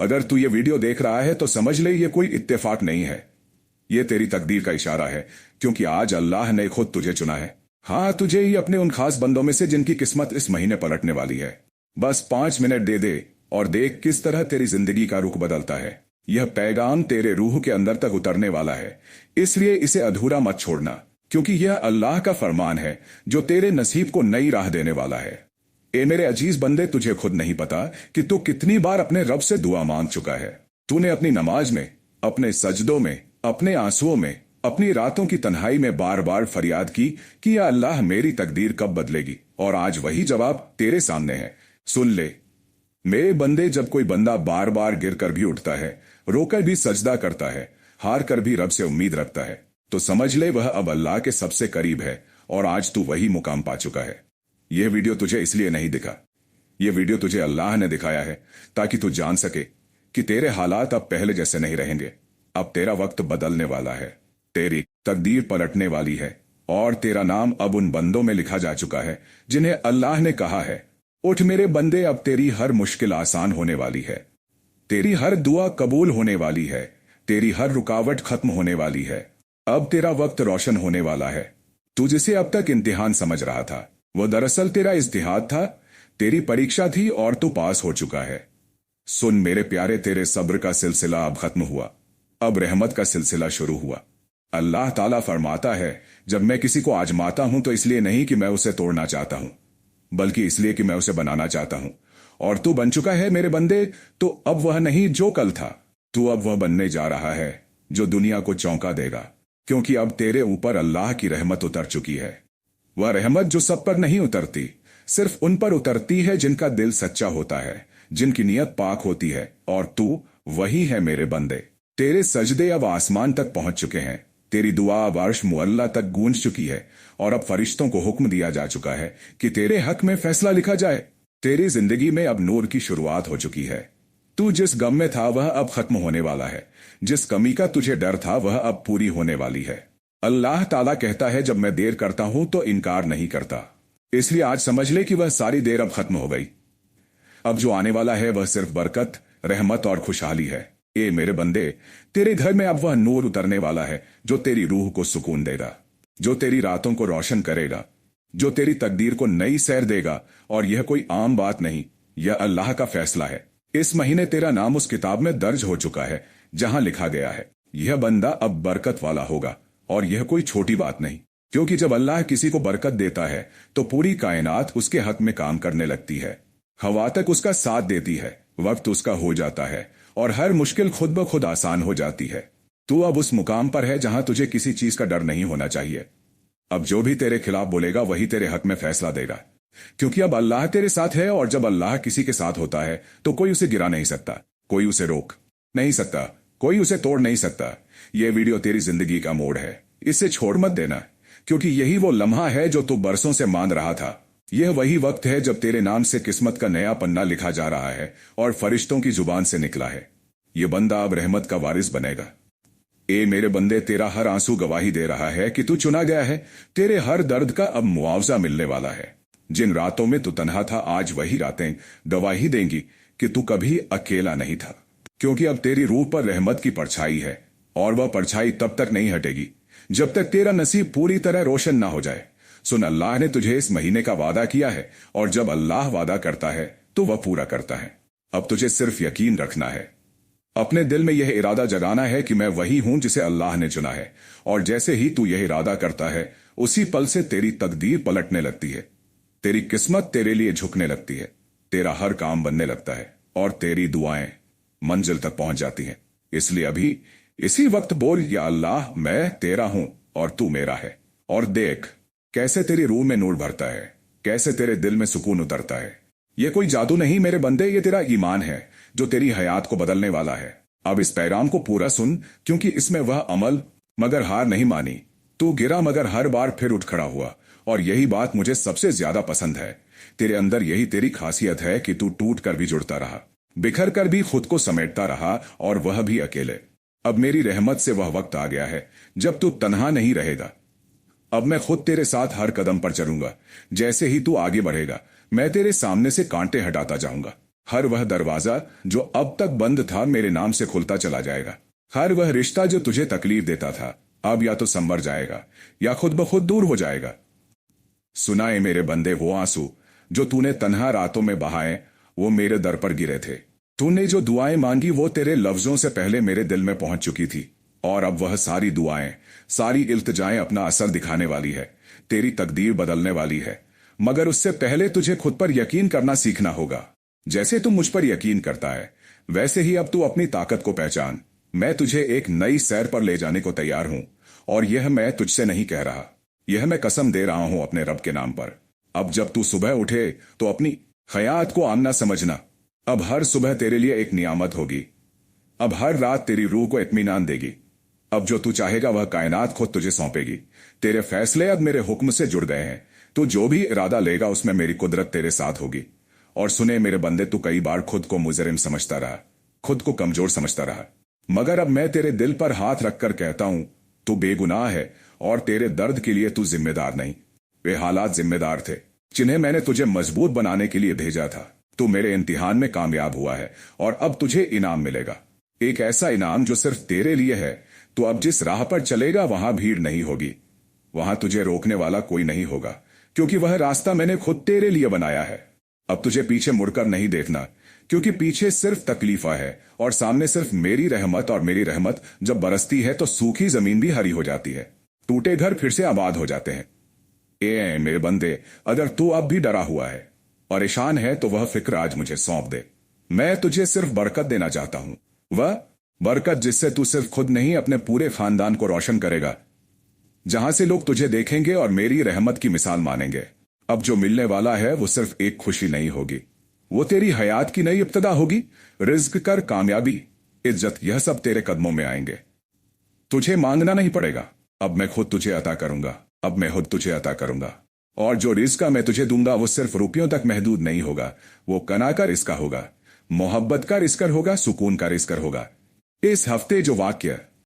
अगर तू ये वीडियो देख रहा है तो समझ ले ये कोई इत्तेफाक नहीं है, ये तेरी तकदीर का इशारा है, क्योंकि आज अल्लाह ने खुद तुझे चुना है। हाँ, तुझे ही अपने उन खास बंदों में से जिनकी किस्मत इस महीने पलटने वाली है। बस 5 मिनट दे दे और देख किस तरह तेरी जिंदगी का रुख बदलता है। यह पैगाम तेरे रूह के अंदर तक उतरने वाला है, इसलिए इसे अधूरा मत छोड़ना, क्योंकि यह अल्लाह का फरमान है जो तेरे नसीब को नई राह देने वाला है। ए मेरे अजीज बंदे, तुझे खुद नहीं पता कि तू कितनी बार अपने रब से दुआ मांग चुका है। तूने अपनी नमाज में, अपने सजदों में, अपने आंसुओं में, अपनी रातों की तन्हाई में बार बार फरियाद की कि या अल्लाह मेरी तकदीर कब बदलेगी, और आज वही जवाब तेरे सामने है। सुन ले मेरे बंदे, जब कोई बंदा बार बार गिर कर भी उठता है, रोकर भी सजदा करता है, हार कर भी रब से उम्मीद रखता है, तो समझ ले वह अब अल्लाह के सबसे करीब है और आज तू वही मुकाम पा चुका है। यह वीडियो तुझे इसलिए नहीं दिखा, यह वीडियो तुझे अल्लाह ने दिखाया है ताकि तू जान सके कि तेरे हालात अब पहले जैसे नहीं रहेंगे। अब तेरा वक्त बदलने वाला है, तेरी तकदीर पलटने वाली है और तेरा नाम अब उन बंदों में लिखा जा चुका है जिन्हें अल्लाह ने कहा है, उठ मेरे बंदे, अब तेरी हर मुश्किल आसान होने वाली है, तेरी हर दुआ कबूल होने वाली है, तेरी हर रुकावट खत्म होने वाली है। अब तेरा वक्त रोशन होने वाला है। तू जिसे अब तक इम्तिहान समझ रहा था, वह दरअसल तेरा इज्तिहाद था, तेरी परीक्षा थी और तू पास हो चुका है। सुन मेरे प्यारे, तेरे सब्र का सिलसिला अब खत्म हुआ, अब रहमत का सिलसिला शुरू हुआ। अल्लाह ताला फरमाता है, जब मैं किसी को आजमाता हूं तो इसलिए नहीं कि मैं उसे तोड़ना चाहता हूं, बल्कि इसलिए कि मैं उसे बनाना चाहता हूं। और तू बन चुका है मेरे बंदे, तो अब वह नहीं जो कल था, तू अब वह बनने जा रहा है जो दुनिया को चौंका देगा, क्योंकि अब तेरे ऊपर अल्लाह की रहमत उतर चुकी है। वह रहमत जो सब पर नहीं उतरती, सिर्फ उन पर उतरती है जिनका दिल सच्चा होता है, जिनकी नीयत पाक होती है, और तू वही है मेरे बंदे। तेरे सजदे अब आसमान तक पहुंच चुके हैं, तेरी दुआ अब अर्श मुअल्ला तक गूंज चुकी है, और अब फरिश्तों को हुक्म दिया जा चुका है कि तेरे हक में फैसला लिखा जाए। तेरी जिंदगी में अब नूर की शुरुआत हो चुकी है। तू जिस गम में था वह अब खत्म होने वाला है, जिस कमी का तुझे डर था वह अब पूरी होने वाली है। अल्लाह ताला कहता है, जब मैं देर करता हूं तो इनकार नहीं करता, इसलिए आज समझ ले कि वह सारी देर अब खत्म हो गई। अब जो आने वाला है वह सिर्फ बरकत, रहमत और खुशहाली है। ए मेरे बंदे, तेरे घर में अब वह नूर उतरने वाला है जो तेरी रूह को सुकून देगा, जो तेरी रातों को रोशन करेगा, जो तेरी तकदीर को नई सैर देगा। और यह कोई आम बात नहीं, यह अल्लाह का फैसला है। इस महीने तेरा नाम उस किताब में दर्ज हो चुका है जहां लिखा गया है, यह बंदा अब बरकत वाला होगा। और यह कोई छोटी बात नहीं, क्योंकि जब अल्लाह किसी को बरकत देता है तो पूरी कायनात उसके हक में काम करने लगती है। हवा तक उसका साथ देती है, वक्त उसका हो जाता है और हर मुश्किल खुद ब खुद आसान हो जाती है। तू अब उस मुकाम पर है जहां तुझे किसी चीज का डर नहीं होना चाहिए। अब जो भी तेरे खिलाफ बोलेगा वही तेरे हक में फैसला देगा, क्योंकि अब अल्लाह तेरे साथ है, और जब अल्लाह किसी के साथ होता है तो कोई उसे गिरा नहीं सकता, कोई उसे रोक नहीं सकता, कोई उसे तोड़ नहीं सकता। यह वीडियो तेरी जिंदगी का मोड़ है, इसे छोड़ मत देना, क्योंकि यही वो लम्हा है जो तू बरसों से मान रहा था। यह वही वक्त है जब तेरे नाम से किस्मत का नया पन्ना लिखा जा रहा है और फरिश्तों की जुबान से निकला है, यह बंदा अब रहमत का वारिस बनेगा। ए मेरे बंदे, तेरा हर आंसू गवाही दे रहा है कि तू चुना गया है। तेरे हर दर्द का अब मुआवजा मिलने वाला है। जिन रातों में तू तन्हा था, आज वही रातें गवाही देंगी कि तू कभी अकेला नहीं था, क्योंकि अब तेरी रूह पर रहमत की परछाई है, और वह परछाई तब तक नहीं हटेगी जब तक तेरा नसीब पूरी तरह रोशन ना हो जाए। सुन, अल्लाह ने तुझे इस महीने का वादा किया है, और जब अल्लाह वादा करता है तो वह पूरा करता है। अब तुझे सिर्फ यकीन रखना है, अपने दिल में यह इरादा जगाना है कि मैं वही हूं जिसे अल्लाह ने चुना है। और जैसे ही तू यह इरादा करता है, उसी पल से तेरी तकदीर पलटने लगती है, तेरी किस्मत तेरे लिए झुकने लगती है, तेरा हर काम बनने लगता है, और तेरी दुआएं मंजिल तक पहुंच जाती हैं। इसलिए अभी इसी वक्त बोल, या अल्लाह, मैं तेरा हूं और तू मेरा है। और देख कैसे तेरी रूह में नूर भरता है, कैसे तेरे दिल में सुकून उतरता है। यह कोई जादू नहीं मेरे बंदे, ये तेरा ईमान है जो तेरी हयात को बदलने वाला है। अब इस पैगाम को पूरा सुन, क्योंकि इसमें वह अमल मगर हार नहीं मानी, तू गिरा मगर हर बार फिर उठ खड़ा हुआ। और यही बात मुझे सबसे ज्यादा पसंद है, तेरे अंदर यही तेरी खासियत है कि तू टूट कर भी जुड़ता रहा, बिखर कर भी खुद को समेटता रहा, और वह भी अकेले। अब मेरी रहमत से वह वक्त आ गया है जब तू तन्हा नहीं रहेगा। अब मैं खुद तेरे साथ हर कदम पर चलूंगा। जैसे ही तू आगे बढ़ेगा, मैं तेरे सामने से कांटे हटाता जाऊंगा। हर वह दरवाजा जो अब तक बंद था मेरे नाम से खुलता चला जाएगा। हर वह रिश्ता जो तुझे तकलीफ देता था अब या तो संवर जाएगा या खुद ब खुद दूर हो जाएगा। सुनाए मेरे बंदे वो आंसू जो तूने तन्हा रातों में बहाए, वो मेरे दर पर गिरे थे। तूने जो दुआएं मांगी वो तेरे लफ्जों से पहले मेरे दिल में पहुंच चुकी थी, और अब वह सारी दुआएं, सारी इल्तिजाएं अपना असर दिखाने वाली है, तेरी तकदीर बदलने वाली है। मगर उससे पहले तुझे खुद पर यकीन करना सीखना होगा। जैसे तू मुझ पर यकीन करता है वैसे ही अब तू अपनी ताकत को पहचान। मैं तुझे एक नई सैर पर ले जाने को तैयार हूं, और यह मैं तुझसे नहीं कह रहा, यह मैं कसम दे रहा हूं अपने रब के नाम पर। अब जब तू सुबह उठे तो अपनी हयात को आमना समझना। अब हर सुबह तेरे लिए एक नियामत होगी। अब हर रात तेरी रूह को इत्मीनान देगी। अब जो तू चाहेगा वह कायनात खुद तुझे सौंपेगी। तेरे फैसले अब मेरे हुक्म से जुड़ गए हैं। तू जो भी इरादा लेगा उसमें मेरी कुदरत तेरे साथ होगी। और सुने मेरे बंदे, तू कई बार खुद को मुजरिम समझता रहा, खुद को कमजोर समझता रहा, मगर अब मैं तेरे दिल पर हाथ रखकर कहता हूं तू बेगुनाह है, और तेरे दर्द के लिए तू जिम्मेदार नहीं। वे हालात जिम्मेदार थे जिन्हें मैंने तुझे मजबूत बनाने के लिए भेजा था। तू मेरे इम्तिहान में कामयाब हुआ है, और अब तुझे इनाम मिलेगा। एक ऐसा इनाम जो सिर्फ तेरे लिए है। तू अब जिस राह पर चलेगा वहां भीड़ नहीं होगी, वहां तुझे रोकने वाला कोई नहीं होगा, क्योंकि वह रास्ता मैंने खुद तेरे लिए बनाया है। अब तुझे पीछे मुड़कर नहीं देखना, क्योंकि पीछे सिर्फ तकलीफा है, और सामने सिर्फ मेरी रहमत। और मेरी रहमत जब बरसती है तो सूखी जमीन भी हरी हो जाती है, टूटे घर फिर से आबाद हो जाते हैं। ए मेरे बंदे, अगर तू अब भी डरा हुआ है, परेशान है, तो वह फिक्र आज मुझे सौंप दे। मैं तुझे सिर्फ बरकत देना चाहता हूं, वह बरकत जिससे तू सिर्फ खुद नहीं अपने पूरे खानदान को रोशन करेगा, जहां से लोग तुझे देखेंगे और मेरी रहमत की मिसाल मानेंगे। अब जो मिलने वाला है वो सिर्फ एक खुशी नहीं होगी, वो तेरी हयात की नई इब्तिदा होगी। रिज्क कर, कामयाबी, इज्जत, यह सब तेरे कदमों में आएंगे। तुझे मांगना नहीं पड़ेगा, अब मैं खुद तुझे अता करूंगा। अब मैं खुद तुझे अता करूंगा। और जो रिज्क मैं तुझे दूंगा वो सिर्फ रुपयों तक महदूद नहीं होगा, वो कना का रिस्क होगा, मोहब्बत का रिस्क होगा, सुकून का रिस्क होगा। इस हफ्ते जो वाक्य